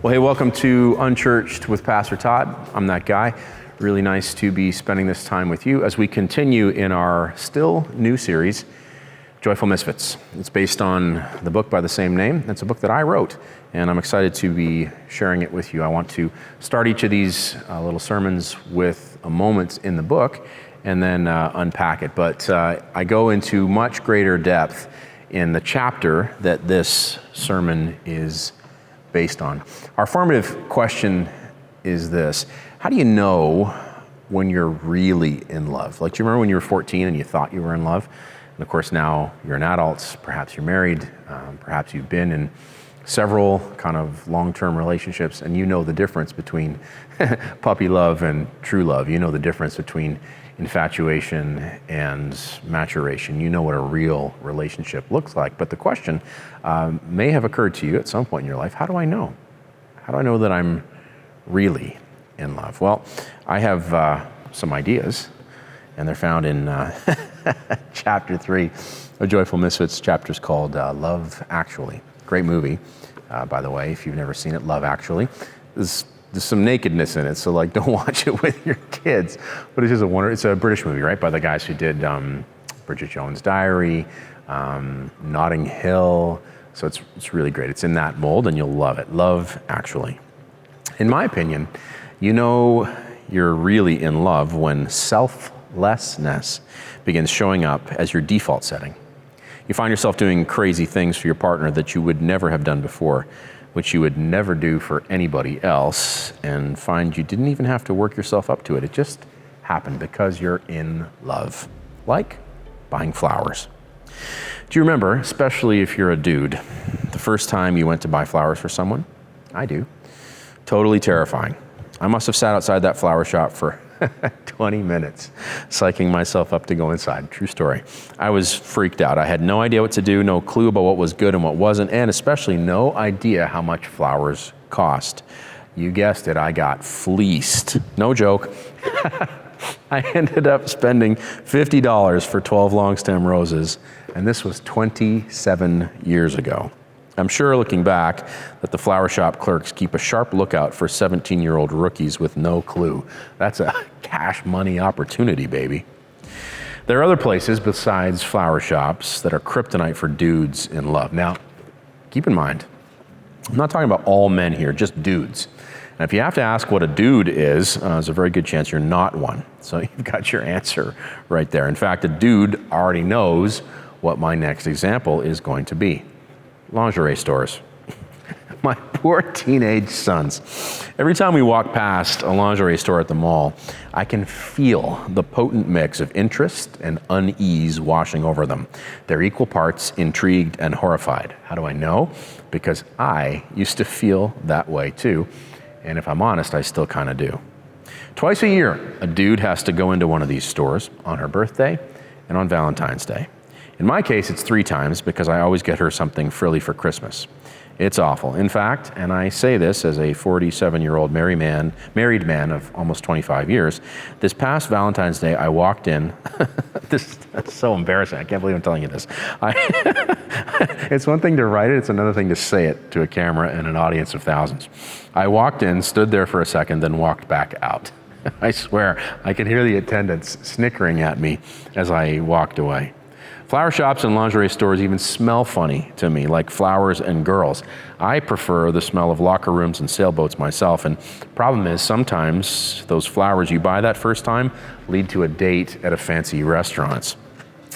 Well, hey, welcome to Unchurched with Pastor Todd. I'm that guy. Really nice to be spending this time with you as we continue in our still new series, Joyful Misfits. It's based on the book by the same name. It's a book that I wrote, and I'm excited to be sharing it with you. I want to start each of these little sermons with a moment in the book and then unpack it. But I go into much greater depth in the chapter that this sermon is based on. Our formative question is this: how do you know when you're really in love? Like, do you remember when you were 14 and you thought you were in love? And of course now you're an adult, perhaps you're married, perhaps you've been in several kind of long-term relationships, and you know the difference between puppy love and true love. You know the difference between infatuation and maturation. You know what a real relationship looks like. But the question may have occurred to you at some point in your life: how do I know? How do I know that I'm really in love? Well, I have some ideas, and they're found in chapter 3 of Joyful Misfits. Chapter's called Love Actually. Great movie, by the way, if you've never seen it. Love Actually. There's some nakedness in it, so like, don't watch it with your kids. But it's just it's a British movie, right? By the guys who did Bridget Jones' Diary, Notting Hill. So it's really great. It's in that mold, and you'll love it. Love Actually. In my opinion, you know you're really in love when selflessness begins showing up as your default setting. You find yourself doing crazy things for your partner that you would never have done before, which you would never do for anybody else, and find you didn't even have to work yourself up to it. It just happened because you're in love. Like buying flowers. Do you remember, especially if you're a dude, the first time you went to buy flowers for someone? I do. Totally terrifying. I must have sat outside that flower shop for 20 minutes, psyching myself up to go inside. True story. I was freaked out. I had no idea what to do, no clue about what was good and what wasn't, and especially no idea how much flowers cost. You guessed it, I got fleeced. No joke. I ended up spending $50 for 12 long stem roses, and this was 27 years ago. I'm sure, looking back, that the flower shop clerks keep a sharp lookout for 17-year-old rookies with no clue. That's a cash money opportunity, baby. There are other places besides flower shops that are kryptonite for dudes in love. Now, keep in mind, I'm not talking about all men here, just dudes. And if you have to ask what a dude is, there's a very good chance you're not one. So you've got your answer right there. In fact, a dude already knows what my next example is going to be. Lingerie stores. My poor teenage sons. Every time we walk past a lingerie store at the mall, I can feel the potent mix of interest and unease washing over them. They're equal parts intrigued and horrified. How do I know? Because I used to feel that way too. And if I'm honest, I still kind of do. Twice a year, a dude has to go into one of these stores on her birthday and on Valentine's Day. In my case, it's 3 times because I always get her something frilly for Christmas. It's awful. In fact, and I say this as a 47-year-old married man of almost 25 years, this past Valentine's Day, I walked in. That's so embarrassing. I can't believe I'm telling you this. It's one thing to write it, it's another thing to say it to a camera and an audience of thousands. I walked in, stood there for a second, then walked back out. I swear, I could hear the attendants snickering at me as I walked away. Flower shops and lingerie stores even smell funny to me, like flowers and girls. I prefer the smell of locker rooms and sailboats myself, and the problem is sometimes those flowers you buy that first time lead to a date at a fancy restaurant.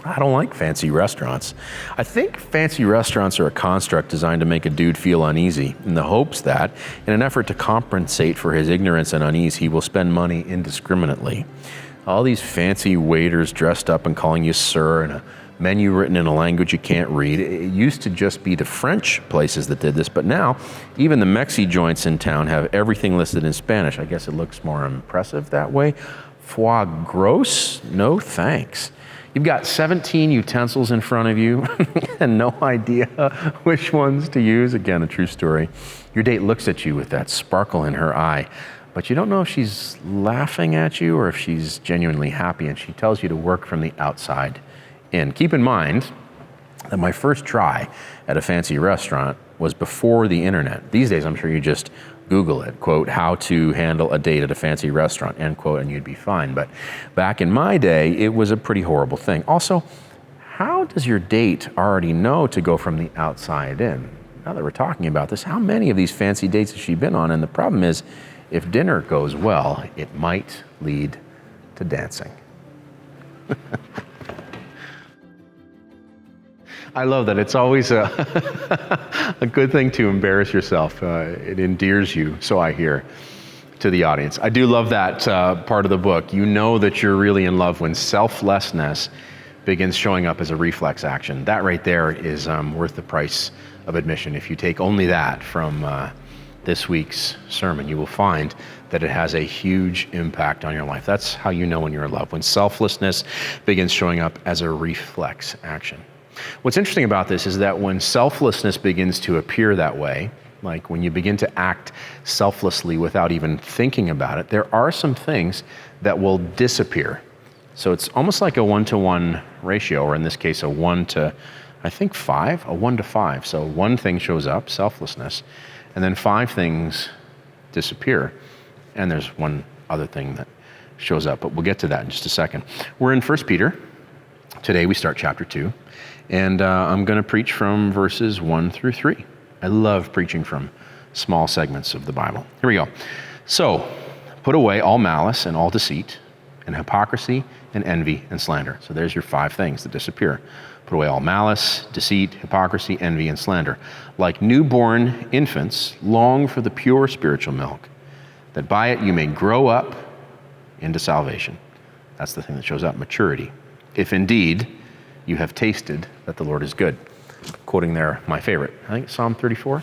I don't like fancy restaurants. I think fancy restaurants are a construct designed to make a dude feel uneasy, in the hopes that, in an effort to compensate for his ignorance and unease, he will spend money indiscriminately. All these fancy waiters dressed up and calling you sir, and a menu written in a language you can't read. It used to just be the French places that did this, but now even the Mexi joints in town have everything listed in Spanish. I guess it looks more impressive that way. Foie gras? No thanks. You've got 17 utensils in front of you and no idea which ones to use. Again, a true story. Your date looks at you with that sparkle in her eye, but you don't know if she's laughing at you or if she's genuinely happy, and she tells you to work from the outside in. Keep in mind, that my first try at a fancy restaurant was before the internet. These days, I'm sure you just Google it, quote, how to handle a date at a fancy restaurant, end quote, and you'd be fine. But back in my day, it was a pretty horrible thing. Also, how does your date already know to go from the outside in? Now that we're talking about this, how many of these fancy dates has she been on? And the problem is, if dinner goes well, it might lead to dancing. I love that. It's always a good thing to embarrass yourself. It endears you, so I hear, to the audience. I do love that part of the book. You know that you're really in love when selflessness begins showing up as a reflex action. That right there is worth the price of admission. If you take only that from this week's sermon, you will find that it has a huge impact on your life. That's how you know when you're in love, when selflessness begins showing up as a reflex action. What's interesting about this is that when selflessness begins to appear that way, like when you begin to act selflessly without even thinking about it, there are some things that will disappear. So it's almost like a 1-to-1 ratio, or in this case, a 1 to, I think 5, a 1 to 5. So one thing shows up, selflessness, and then 5 things disappear. And there's one other thing that shows up, but we'll get to that in just a second. We're in 1 Peter. Today we start chapter 2, and I'm going to preach from verses 1 through 3. I love preaching from small segments of the Bible. Here we go. So, put away all malice and all deceit and hypocrisy and envy and slander. So there's your 5 things that disappear. Put away all malice, deceit, hypocrisy, envy, and slander. Like newborn infants, long for the pure spiritual milk, that by it you may grow up into salvation. That's the thing that shows up, maturity. If indeed you have tasted that the Lord is good. Quoting there, my favorite, I think Psalm 34.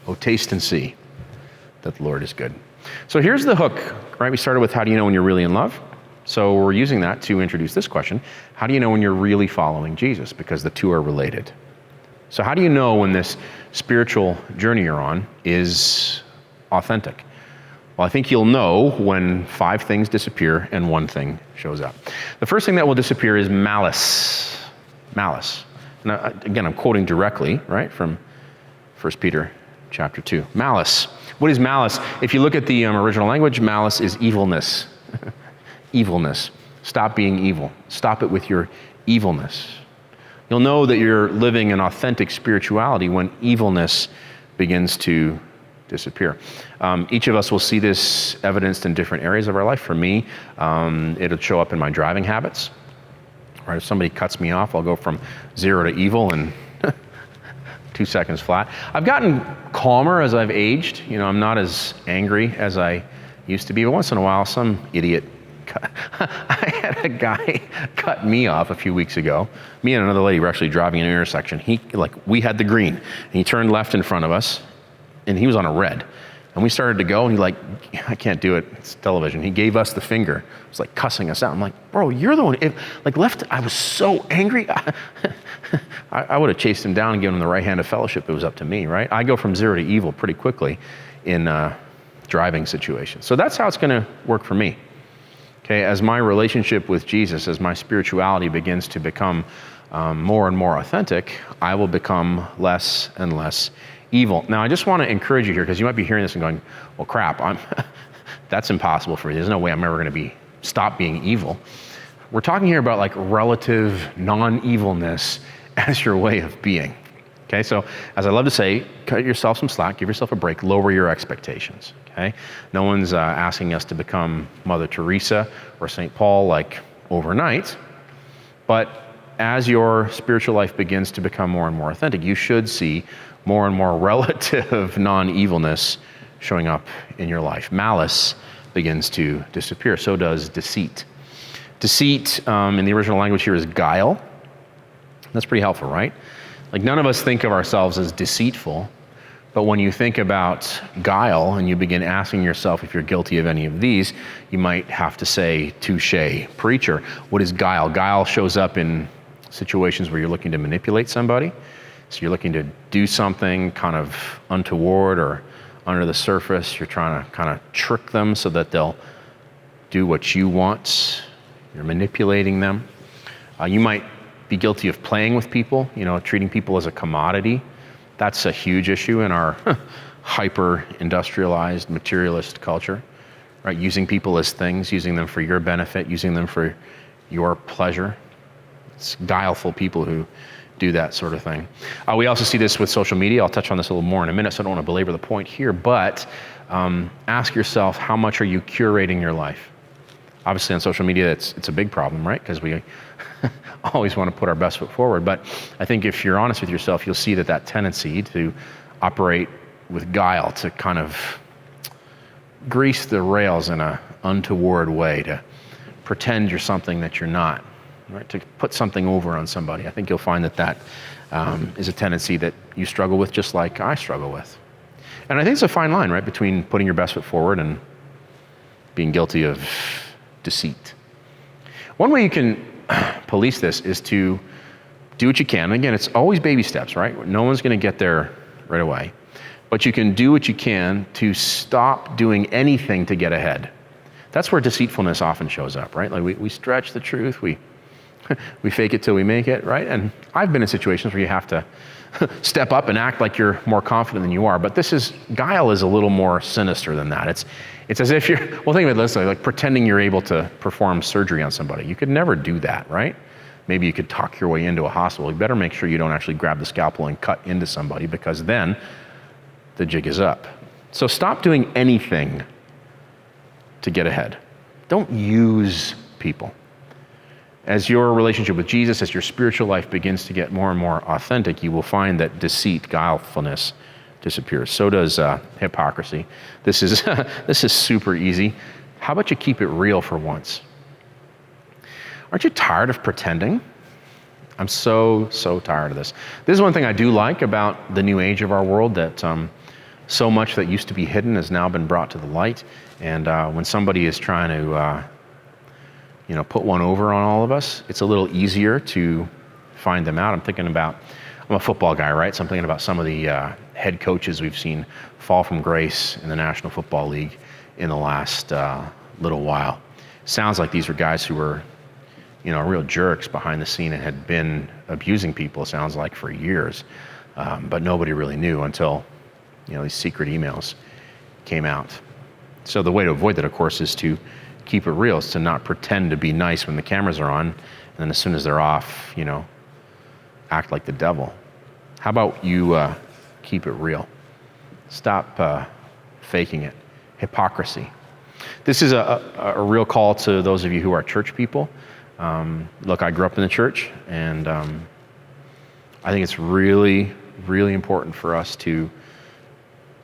Oh, taste and see that the Lord is good. So here's the hook, right? We started with how do you know when you're really in love? So we're using that to introduce this question. How do you know when you're really following Jesus? Because the two are related. So how do you know when this spiritual journey you're on is authentic? Well, I think you'll know when 5 things disappear and 1 thing shows up. The first thing that will disappear is malice. Malice. Now, again, I'm quoting directly, right, from 1 Peter chapter 2. Malice. What is malice? If you look at the original language, malice is evilness. Evilness. Stop being evil. Stop it with your evilness. You'll know that you're living an authentic spirituality when evilness begins to disappear. Each of us will see this evidenced in different areas of our life. For me, it'll show up in my driving habits. Right, if somebody cuts me off, I'll go from 0 to evil in 2 seconds flat. I've gotten calmer as I've aged. You know, I'm not as angry as I used to be, but once in a while, some idiot I had a guy cut me off a few weeks ago. Me and another lady were actually driving in an intersection. We had the green, and he turned left in front of us, and he was on a red. And we started to go, and I can't do it, it's television. He gave us the finger. It was like cussing us out. I'm like, bro, you're the one. I was so angry. I would have chased him down and given him the right hand of fellowship. It was up to me, right? I go from 0 to evil pretty quickly in driving situations. So that's how it's going to work for me. Okay, as my relationship with Jesus, as my spirituality begins to become more and more authentic, I will become less and less evil. Now, I just want to encourage you here, because you might be hearing this and going, well, crap, that's impossible for me. There's no way I'm ever going to stop being evil. We're talking here about like relative non-evilness as your way of being. Okay, so as I love to say, cut yourself some slack, give yourself a break, lower your expectations. Okay, no one's asking us to become Mother Teresa or St. Paul like overnight, but as your spiritual life begins to become more and more authentic, you should see more and more relative non-evilness showing up in your life. Malice begins to disappear. So does deceit. Deceit in the original language here is guile. That's pretty helpful, right? Like none of us think of ourselves as deceitful, but when you think about guile and you begin asking yourself if you're guilty of any of these, you might have to say, touche, preacher. What is guile? Guile shows up in situations where you're looking to manipulate somebody. So you're looking to do something kind of untoward or under the surface. You're trying to kind of trick them so that they'll do what you want. You're manipulating them. You might be guilty of playing with people, treating people as a commodity. That's a huge issue in our hyper-industrialized, materialist culture, right? Using people as things, using them for your benefit, using them for your pleasure. It's guileful people who do that sort of thing. We also see this with social media. I'll touch on this a little more in a minute, so I don't want to belabor the point here, but ask yourself, how much are you curating your life? Obviously on social media, it's a big problem, right? Because we always want to put our best foot forward. But I think if you're honest with yourself, you'll see that tendency to operate with guile, to kind of grease the rails in an untoward way, to pretend you're something that you're not, right? To put something over on somebody. I think you'll find that is a tendency that you struggle with, just like I struggle with. And I think it's a fine line, right, between putting your best foot forward and being guilty of deceit. One way you can police this is to do what you can. And again, it's always baby steps, right? No one's going to get there right away. But you can do what you can to stop doing anything to get ahead. That's where deceitfulness often shows up, right? Like we stretch the truth, we fake it till we make it, right? And I've been in situations where you have to step up and act like you're more confident than you are. But guile is a little more sinister than that. It's as if think of it this way, like pretending you're able to perform surgery on somebody. You could never do that, right? Maybe you could talk your way into a hospital. You better make sure you don't actually grab the scalpel and cut into somebody, because then the jig is up. So stop doing anything to get ahead. Don't use people. As your relationship with Jesus, as your spiritual life begins to get more and more authentic, you will find that deceit, guilefulness disappears. So does hypocrisy. This is super easy. How about you keep it real for once? Aren't you tired of pretending? I'm so tired of this. This is one thing I do like about the new age of our world, that so much that used to be hidden has now been brought to the light. And when somebody is trying to put one over on all of us, it's a little easier to find them out. I'm a football guy, right? So I'm thinking about some of the head coaches we've seen fall from grace in the National Football League in the last little while. Sounds like these were guys who were, real jerks behind the scene and had been abusing people, sounds like, for years. But nobody really knew until, these secret emails came out. So the way to avoid that, of course, is to keep it real. Is to not pretend to be nice when the cameras are on, and then as soon as they're off, act like the devil. How about you keep it real? Stop faking it. Hypocrisy. This is a real call to those of you who are church people. Look, I grew up in the church, and I think it's really, really important for us to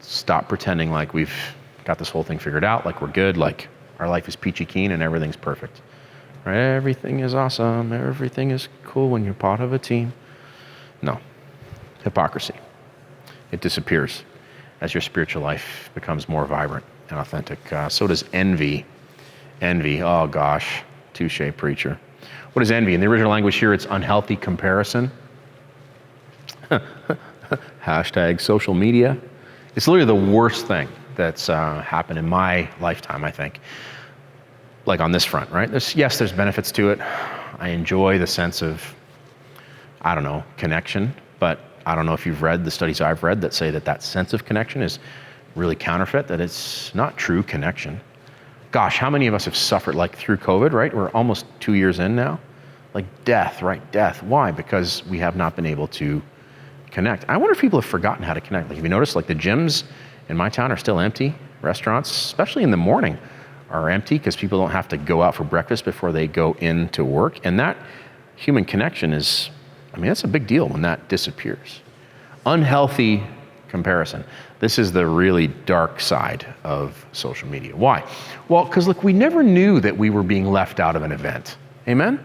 stop pretending like we've got this whole thing figured out, like we're good, like our life is peachy keen and everything's perfect. Right? Everything is awesome. Everything is cool when you're part of a team. No. Hypocrisy. It disappears as your spiritual life becomes more vibrant and authentic. So does envy. Envy. Oh gosh. Touche, preacher. What is envy? In the original language here, it's unhealthy comparison. Hashtag social media. It's literally the worst thing that's happened in my lifetime, I think. Like on this front, right? There's benefits to it. I enjoy the sense of, connection, but I don't know if you've read the studies I've read that say that sense of connection is really counterfeit, that it's not true connection. Gosh, how many of us have suffered through COVID, right? We're almost 2 years in now. Death, right? Death. Why? Because we have not been able to connect. I wonder if people have forgotten how to connect. Have you noticed the gyms in my town are still empty? Restaurants, especially in the morning, are empty because people don't have to go out for breakfast before they go into work. And that human connection is, that's a big deal when that disappears. Unhealthy comparison. This is the really dark side of social media. Why? Well, because we never knew that we were being left out of an event. Amen?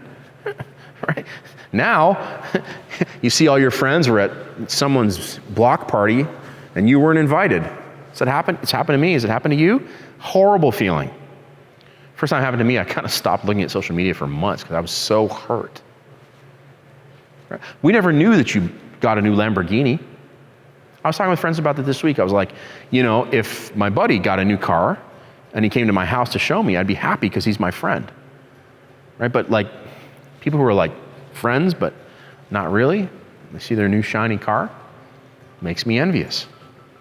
Right? Now, you see all your friends were at someone's block party and you weren't invited. Does that happen? It's happened to me. Has it happened to you? Horrible feeling. First time it happened to me, I kind of stopped looking at social media for months because I was so hurt. Right? We never knew that you got a new Lamborghini. I was talking with friends about that this week. I was like, if my buddy got a new car and he came to my house to show me, I'd be happy because he's my friend. Right? But people who are friends but Not really. They see their new shiny car. Makes me envious.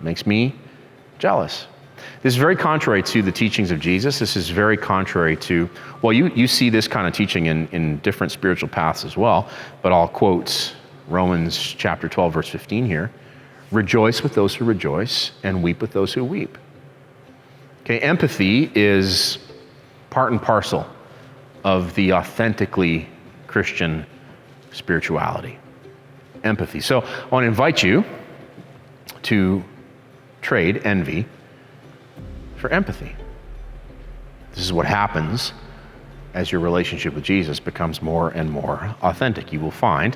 Makes me jealous. This is very contrary to the teachings of Jesus. This is very contrary to, well, you see this kind of teaching in different spiritual paths as well, but I'll quote Romans chapter 12, verse 15 here. Rejoice with those who rejoice and weep with those who weep. Okay, empathy is part and parcel of the authentically Christian spirituality. Empathy. So I want to invite you to trade envy for empathy. This is what happens as your relationship with Jesus becomes more and more authentic. You will find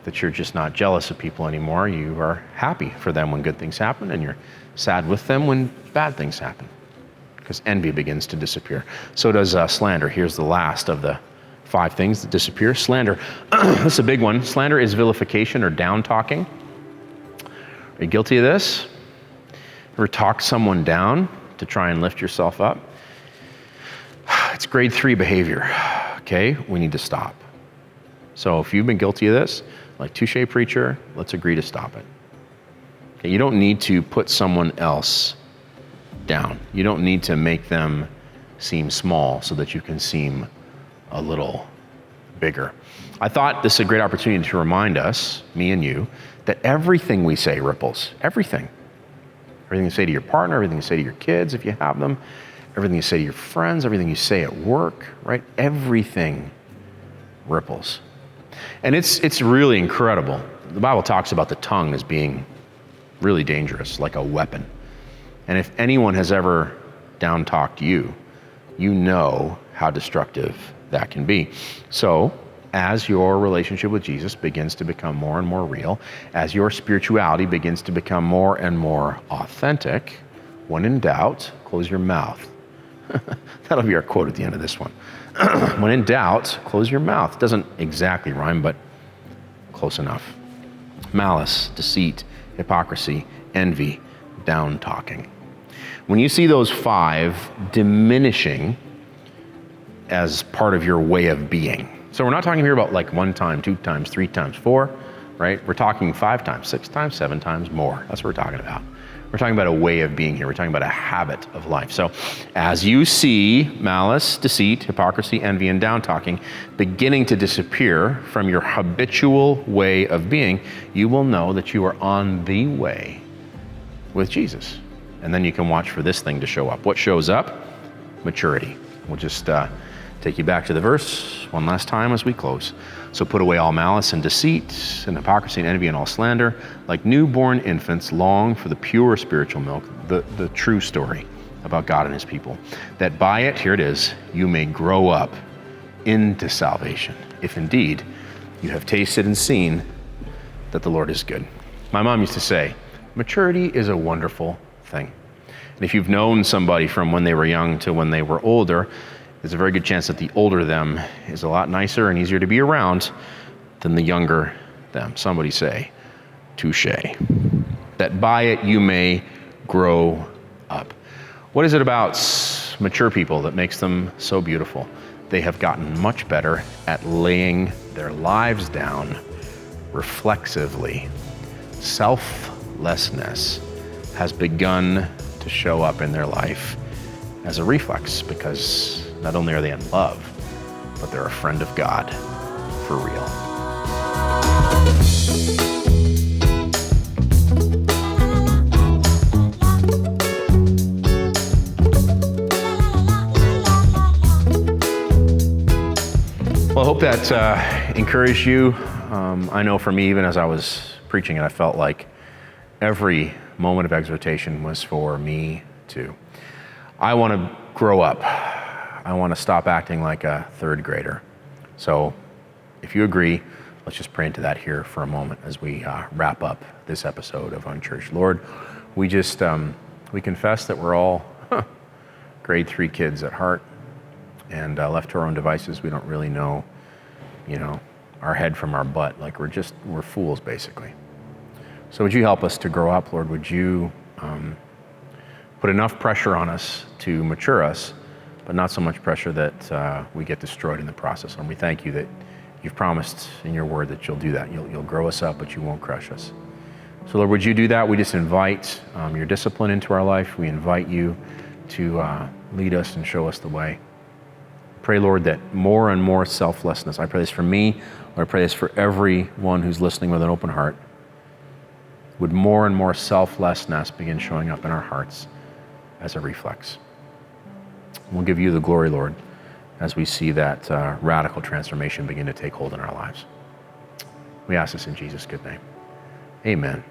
that you're just not jealous of people anymore. You are happy for them when good things happen, and you're sad with them when bad things happen, because envy begins to disappear. So does slander. Here's the last of the 5 things that disappear. Slander. This is a big one. Slander is vilification or down-talking. Are you guilty of this? Ever talk someone down to try and lift yourself up? It's grade 3 behavior, okay? We need to stop. So if you've been guilty of this, like touche preacher, let's agree to stop it. Okay, you don't need to put someone else down. You don't need to make them seem small so that you can seem a little bigger. I thought this is a great opportunity to remind us, me and you, that everything we say ripples. Everything. Everything you say to your partner, everything you say to your kids if you have them, everything you say to your friends, everything you say at work, right? Everything ripples. And it's really incredible. The Bible talks about the tongue as being really dangerous, like a weapon. And if anyone has ever down-talked you, you know how destructive that can be. So, as your relationship with Jesus begins to become more and more real, as your spirituality begins to become more and more authentic, when in doubt, close your mouth. That'll be our quote at the end of this one. When in doubt, close your mouth. It doesn't exactly rhyme, but close enough. Malice, deceit, hypocrisy, envy, down-talking. When you see those 5 diminishing as part of your way of being, so we're not talking here about like 1 time, 2 times, 3 times, 4, right? We're talking 5 times, 6 times, 7 times more. That's what we're talking about. We're talking about a way of being here. We're talking about a habit of life. So as you see malice, deceit, hypocrisy, envy, and down-talking beginning to disappear from your habitual way of being, you will know that you are on the way with Jesus. And then you can watch for this thing to show up. What shows up? Maturity. We'll just take you back to the verse one last time as we close. So put away all malice and deceit and hypocrisy and envy and all slander. Like newborn infants, long for the pure spiritual milk, the true story about God and his people, that by it, here it is, you may grow up into salvation, if indeed you have tasted and seen that the Lord is good. My mom used to say, maturity is a wonderful thing. And if you've known somebody from when they were young to when they were older, there's a very good chance that the older them is a lot nicer and easier to be around than the younger them. Somebody say, touche. That by it you may grow up. What is it about mature people that makes them so beautiful? They have gotten much better at laying their lives down reflexively. Selflessness has begun to show up in their life as a reflex, because not only are they in love, but they're a friend of God for real. Well, I hope that encouraged you. I know for me, even as I was preaching it, I felt like every moment of exhortation was for me too. I want to grow up. I want to stop acting like a 3rd grader. So if you agree, let's just pray into that here for a moment as we wrap up this episode of Unchurched. Lord, we just, we confess that we're all grade 3 kids at heart, and left to our own devices, we don't really know, our head from our butt. Like we're fools basically. So would you help us to grow up, Lord? Would you put enough pressure on us to mature us, but not so much pressure that we get destroyed in the process. And we thank you that You've promised in your word that you'll do that. You'll grow us up, but you won't crush us. So Lord, would you do that? We just invite your discipline into our life. We invite you to lead us and show us the way. Pray, Lord, that more and more selflessness, I pray this for me, or I pray this for everyone who's listening with an open heart, would more and more selflessness begin showing up in our hearts as a reflex. We'll give you the glory, Lord, as we see that radical transformation begin to take hold in our lives. We ask this in Jesus' good name. Amen.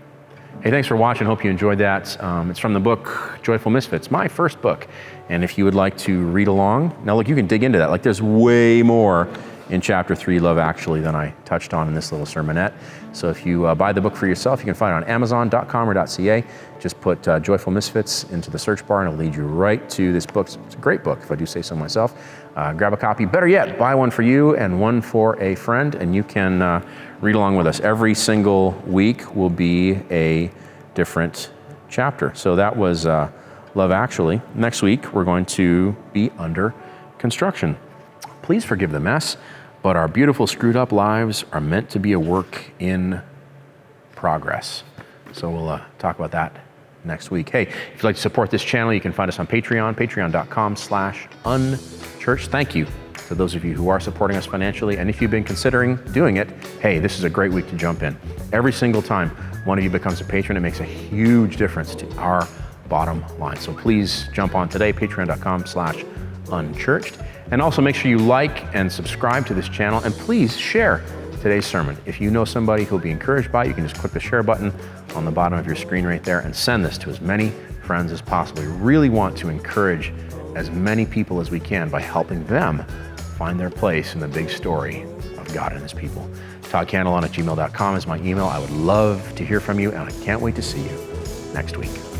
Hey, thanks for watching. Hope you enjoyed that. It's from the book Joyful Misfits, my first book. And if you would like to read along, now look, you can dig into that. Like, there's way more in chapter 3, Love Actually, than I touched on in this little sermonette. So if you buy the book for yourself, you can find it on Amazon.com or .ca. Just put Joyful Misfits into the search bar and it'll lead you right to this book. It's a great book, if I do say so myself. Grab a copy. Better yet, buy one for you and one for a friend, and you can read along with us. Every single week will be a different chapter. So that was Love Actually. Next week, we're going to be under construction. Please forgive the mess, but our beautiful screwed up lives are meant to be a work in progress. So we'll talk about that next week. Hey, if you'd like to support this channel, you can find us on Patreon, patreon.com/unchurched. Thank you to those of you who are supporting us financially. And if you've been considering doing it, hey, this is a great week to jump in. Every single time one of you becomes a patron, it makes a huge difference to our bottom line. So please jump on today, patreon.com/unchurched. And also make sure you like and subscribe to this channel, and please share today's sermon. If you know somebody who'll be encouraged by it, you can just click the share button on the bottom of your screen right there and send this to as many friends as possible. We really want to encourage as many people as we can by helping them find their place in the big story of God and his people. ToddCandlon@gmail.com is my email. I would love to hear from you, and I can't wait to see you next week.